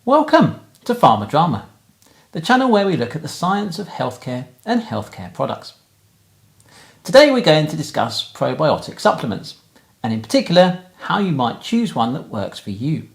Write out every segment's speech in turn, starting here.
Welcome to Pharma Drama, the channel where we look at the science of healthcare and healthcare products. Today we're going to discuss probiotic supplements, and in particular how you might choose one that works for you.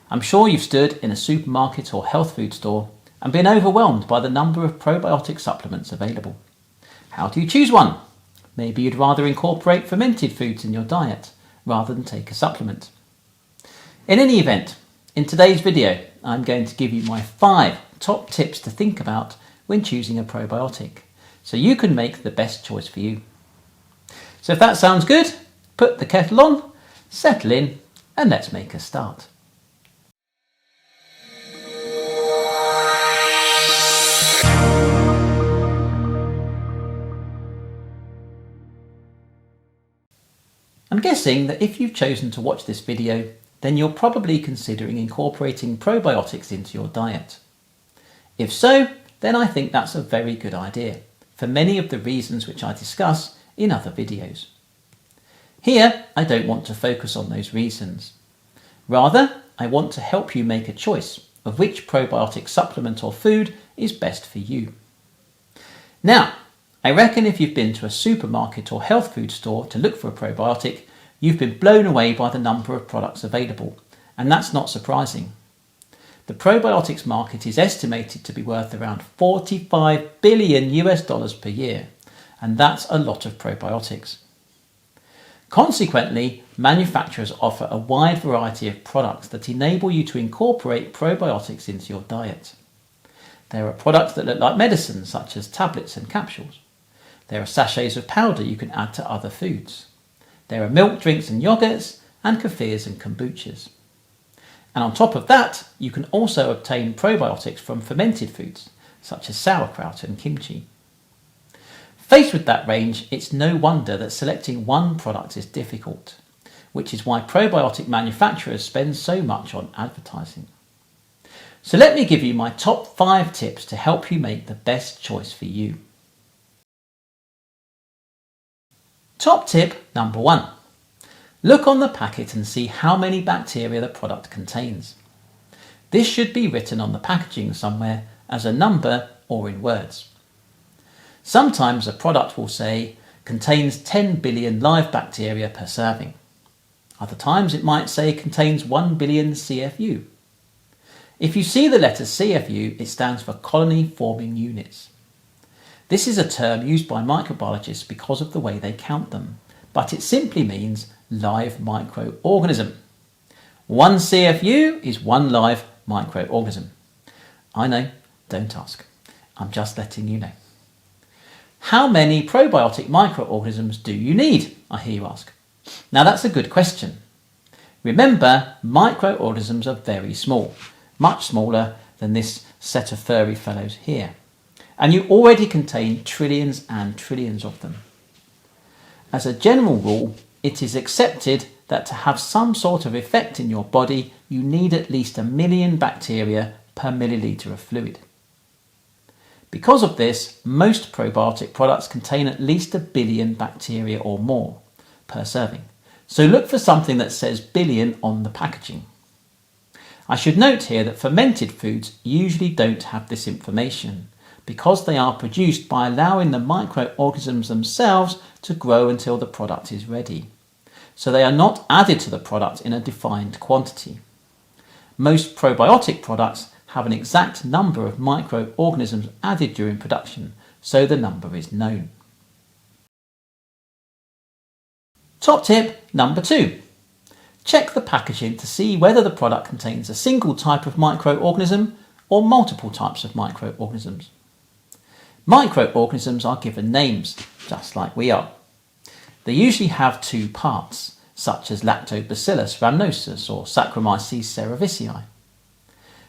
I'm sure you've stood in a supermarket or health food store and been overwhelmed by the number of probiotic supplements available. How do you choose one? Maybe you'd rather incorporate fermented foods in your diet rather than take a supplement. In any event, in today's video, I'm going to give you my 5 top tips to think about when choosing a probiotic, so you can make the best choice for you. So if that sounds good, put the kettle on, settle in, and let's make a start. I'm guessing that if you've chosen to watch this video, then you're probably considering incorporating probiotics into your diet. If so, then I think that's a very good idea, for many of the reasons which I discuss in other videos. Here, I don't want to focus on those reasons. Rather, I want to help you make a choice of which probiotic supplement or food is best for you. Now, I reckon if you've been to a supermarket or health food store to look for a probiotic, you've been blown away by the number of products available, and that's not surprising. The probiotics market is estimated to be worth around $45 billion per year, and that's a lot of probiotics. Consequently, manufacturers offer a wide variety of products that enable you to incorporate probiotics into your diet. There are products that look like medicine, such as tablets and capsules. There are sachets of powder you can add to other foods. There are milk drinks and yogurts, and kefirs and kombuchas. And on top of that, you can also obtain probiotics from fermented foods, such as sauerkraut and kimchi. Faced with that range, it's no wonder that selecting one product is difficult, which is why probiotic manufacturers spend so much on advertising. So let me give you my top 5 tips to help you make the best choice for you. Top tip number 1. Look on the packet and see how many bacteria the product contains. This should be written on the packaging somewhere as a number or in words. Sometimes a product will say contains 10 billion live bacteria per serving. Other times it might say contains 1 billion CFU. If you see the letter CFU, it stands for colony forming units. This is a term used by microbiologists because of the way they count them, but it simply means live microorganism. 1 CFU is 1 live microorganism. I know, don't ask. I'm just letting you know. How many probiotic microorganisms do you need? I hear you ask. Now that's a good question. Remember, microorganisms are very small, much smaller than this set of furry fellows here. And you already contain trillions and trillions of them. As a general rule, it is accepted that to have some sort of effect in your body, you need at least 1 million bacteria per milliliter of fluid. Because of this, most probiotic products contain at least 1 billion bacteria or more per serving. So look for something that says billion on the packaging. I should note here that fermented foods usually don't have this information, because they are produced by allowing the microorganisms themselves to grow until the product is ready. So they are not added to the product in a defined quantity. Most probiotic products have an exact number of microorganisms added during production, so the number is known. Top tip number 2. Check the packaging to see whether the product contains a single type of microorganism or multiple types of microorganisms. Microorganisms are given names, just like we are. They usually have 2 parts, such as Lactobacillus rhamnosus or Saccharomyces cerevisiae.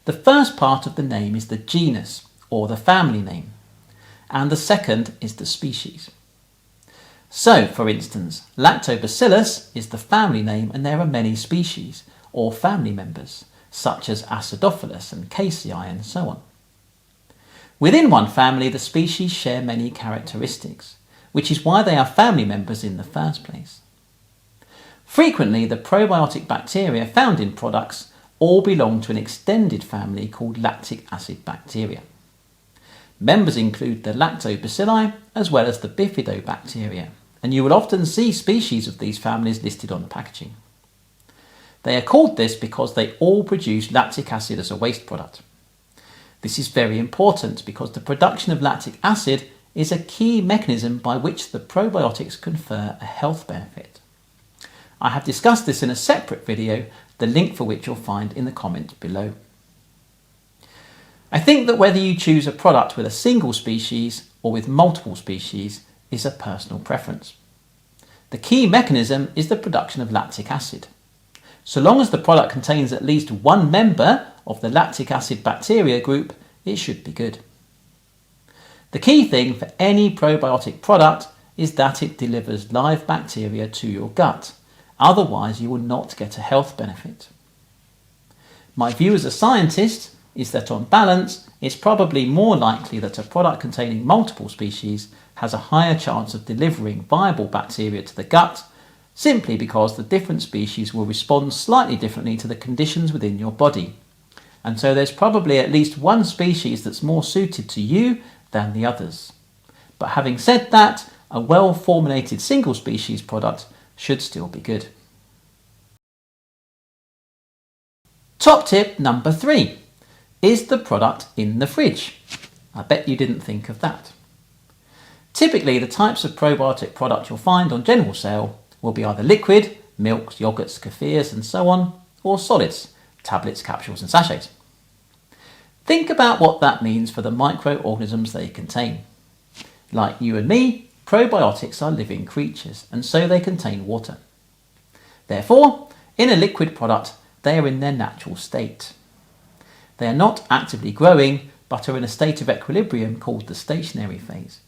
The first part of the name is the genus, or the family name, and the second is the species. So, for instance, Lactobacillus is the family name, and there are many species, or family members, such as Acidophilus and Casei and so on. Within one family, the species share many characteristics, which is why they are family members in the first place. Frequently, the probiotic bacteria found in products all belong to an extended family called lactic acid bacteria. Members include the lactobacilli as well as the bifidobacteria, and you will often see species of these families listed on the packaging. They are called this because they all produce lactic acid as a waste product. This is very important because the production of lactic acid is a key mechanism by which the probiotics confer a health benefit. I have discussed this in a separate video, the link for which you'll find in the comments below. I think that whether you choose a product with a single species or with multiple species is a personal preference. The key mechanism is the production of lactic acid. So long as the product contains at least one member of the lactic acid bacteria group, it should be good. The key thing for any probiotic product is that it delivers live bacteria to your gut. Otherwise, you will not get a health benefit. My view as a scientist is that on balance, it's probably more likely that a product containing multiple species has a higher chance of delivering viable bacteria to the gut, simply because the different species will respond slightly differently to the conditions within your body. And so there's probably at least one species that's more suited to you than the others. But having said that, a well-formulated single species product should still be good. Top tip number 3. Is the product in the fridge? I bet you didn't think of that. Typically, the types of probiotic product you'll find on general sale will be either liquid, milks, yogurts, kefirs and so on, or solids, tablets, capsules and sachets. Think about what that means for the microorganisms they contain. Like you and me, probiotics are living creatures, and so they contain water. Therefore, in a liquid product, they are in their natural state. They are not actively growing, but are in a state of equilibrium called the stationary phase.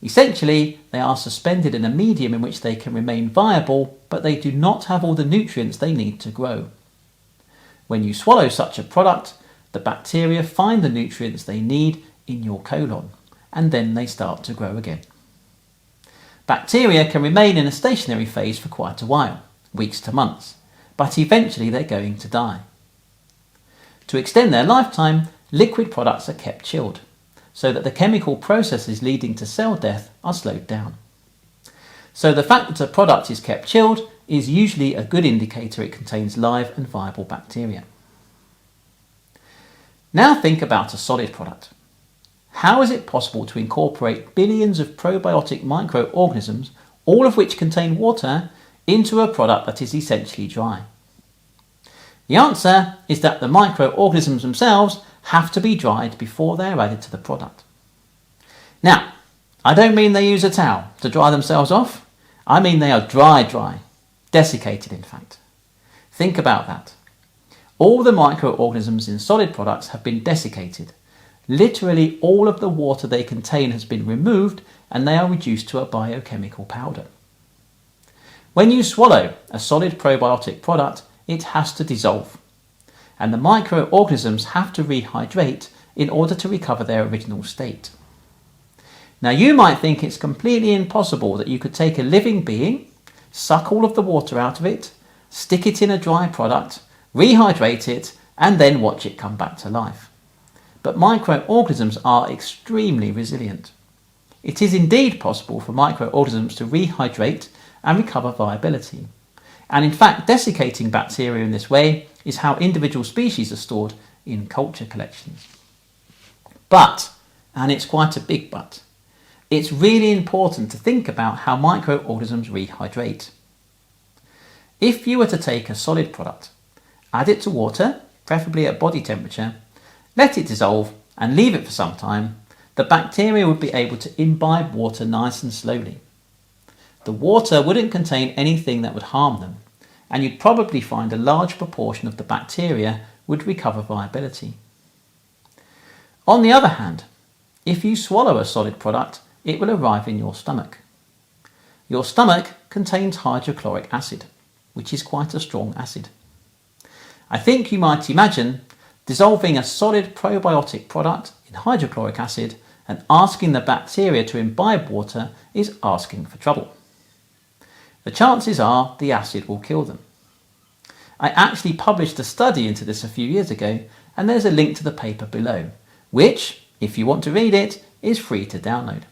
Essentially, they are suspended in a medium in which they can remain viable, but they do not have all the nutrients they need to grow. When you swallow such a product, the bacteria find the nutrients they need in your colon, and then they start to grow again. Bacteria can remain in a stationary phase for quite a while, weeks to months, but eventually they're going to die. To extend their lifetime, liquid products are kept chilled, so that the chemical processes leading to cell death are slowed down. So the fact that a product is kept chilled is usually a good indicator it contains live and viable bacteria. Now think about a solid product. How is it possible to incorporate billions of probiotic microorganisms, all of which contain water, into a product that is essentially dry? The answer is that the microorganisms themselves have to be dried before they are added to the product. Now, I don't mean they use a towel to dry themselves off. I mean they are dry, desiccated in fact. Think about that. All the microorganisms in solid products have been desiccated. Literally all of the water they contain has been removed and they are reduced to a biochemical powder. When you swallow a solid probiotic product, it has to dissolve, and the microorganisms have to rehydrate in order to recover their original state. Now you might think it's completely impossible that you could take a living being, suck all of the water out of it, stick it in a dry product, rehydrate it, and then watch it come back to life. But microorganisms are extremely resilient. It is indeed possible for microorganisms to rehydrate and recover viability. And in fact, desiccating bacteria in this way is how individual species are stored in culture collections. But, and it's quite a big but, it's really important to think about how microorganisms rehydrate. If you were to take a solid product, add it to water, preferably at body temperature, let it dissolve and leave it for some time, the bacteria would be able to imbibe water nice and slowly. The water wouldn't contain anything that would harm them, and you'd probably find a large proportion of the bacteria would recover viability. On the other hand, if you swallow a solid product, it will arrive in your stomach. Your stomach contains hydrochloric acid, which is quite a strong acid. I think you might imagine dissolving a solid probiotic product in hydrochloric acid and asking the bacteria to imbibe water is asking for trouble. The chances are the acid will kill them. I actually published a study into this a few years ago, and there's a link to the paper below, which, if you want to read it, is free to download.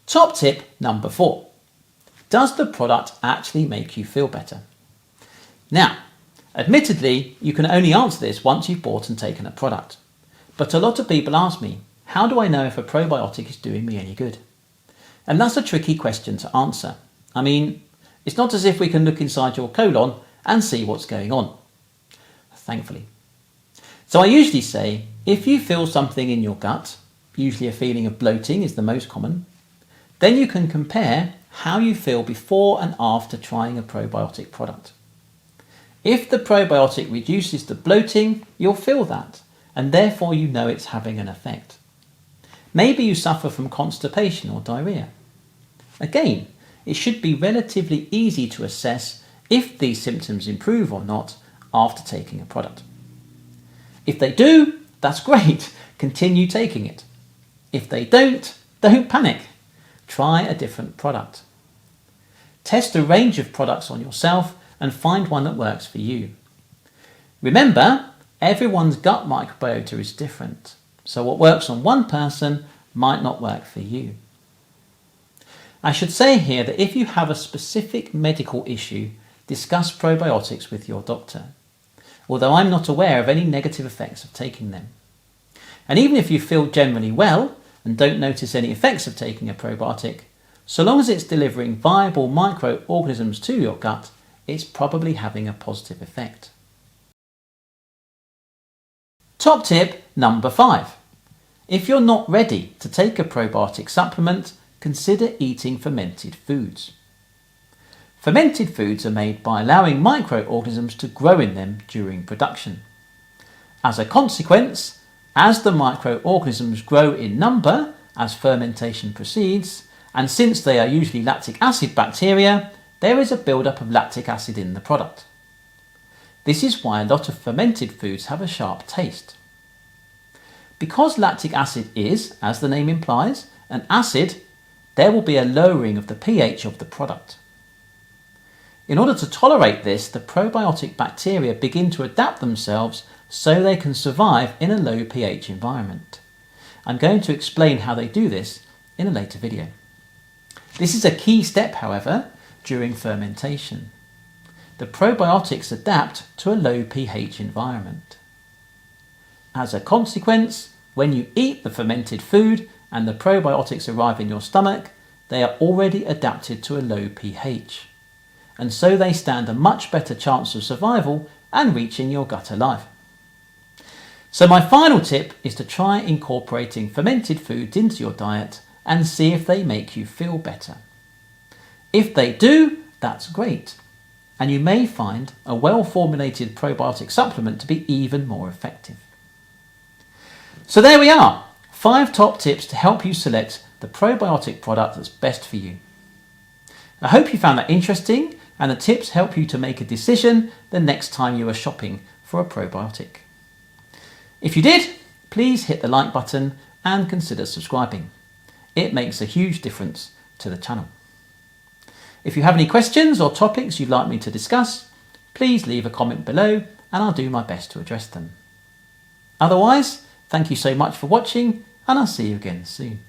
Top tip number 4. Does the product actually make you feel better? Now, admittedly, you can only answer this once you've bought and taken a product. But a lot of people ask me, how do I know if a probiotic is doing me any good? And that's a tricky question to answer. I mean, it's not as if we can look inside your colon and see what's going on. Thankfully. So I usually say, if you feel something in your gut, usually a feeling of bloating is the most common, then you can compare how you feel before and after trying a probiotic product. If the probiotic reduces the bloating, you'll feel that, and therefore you know it's having an effect. Maybe you suffer from constipation or diarrhea. Again, it should be relatively easy to assess if these symptoms improve or not after taking a product. If they do, that's great, continue taking it. If they don't panic. Try a different product. Test a range of products on yourself and find one that works for you. Remember, everyone's gut microbiota is different, so what works on one person might not work for you. I should say here that if you have a specific medical issue, discuss probiotics with your doctor, although I'm not aware of any negative effects of taking them. And even if you feel generally well and don't notice any effects of taking a probiotic, so long as it's delivering viable microorganisms to your gut, it's probably having a positive effect. Top tip number 5. If you're not ready to take a probiotic supplement, consider eating fermented foods. Fermented foods are made by allowing microorganisms to grow in them during production. As a consequence, as the microorganisms grow in number as fermentation proceeds, and since they are usually lactic acid bacteria, there is a build-up of lactic acid in the product. This is why a lot of fermented foods have a sharp taste. Because lactic acid is, as the name implies, an acid, there will be a lowering of the pH of the product. In order to tolerate this, the probiotic bacteria begin to adapt themselves so they can survive in a low pH environment. I'm going to explain how they do this in a later video. This is a key step, however, during fermentation. The probiotics adapt to a low pH environment. As a consequence, when you eat the fermented food and the probiotics arrive in your stomach, they are already adapted to a low pH, and so they stand a much better chance of survival and reaching your gut alive. So my final tip is to try incorporating fermented foods into your diet and see if they make you feel better. If they do, that's great, and you may find a well-formulated probiotic supplement to be even more effective. So there we are, 5 top tips to help you select the probiotic product that's best for you. I hope you found that interesting and the tips help you to make a decision the next time you are shopping for a probiotic. If you did, please hit the like button and consider subscribing. It makes a huge difference to the channel. If you have any questions or topics you'd like me to discuss, please leave a comment below and I'll do my best to address them. Otherwise, thank you so much for watching and I'll see you again soon.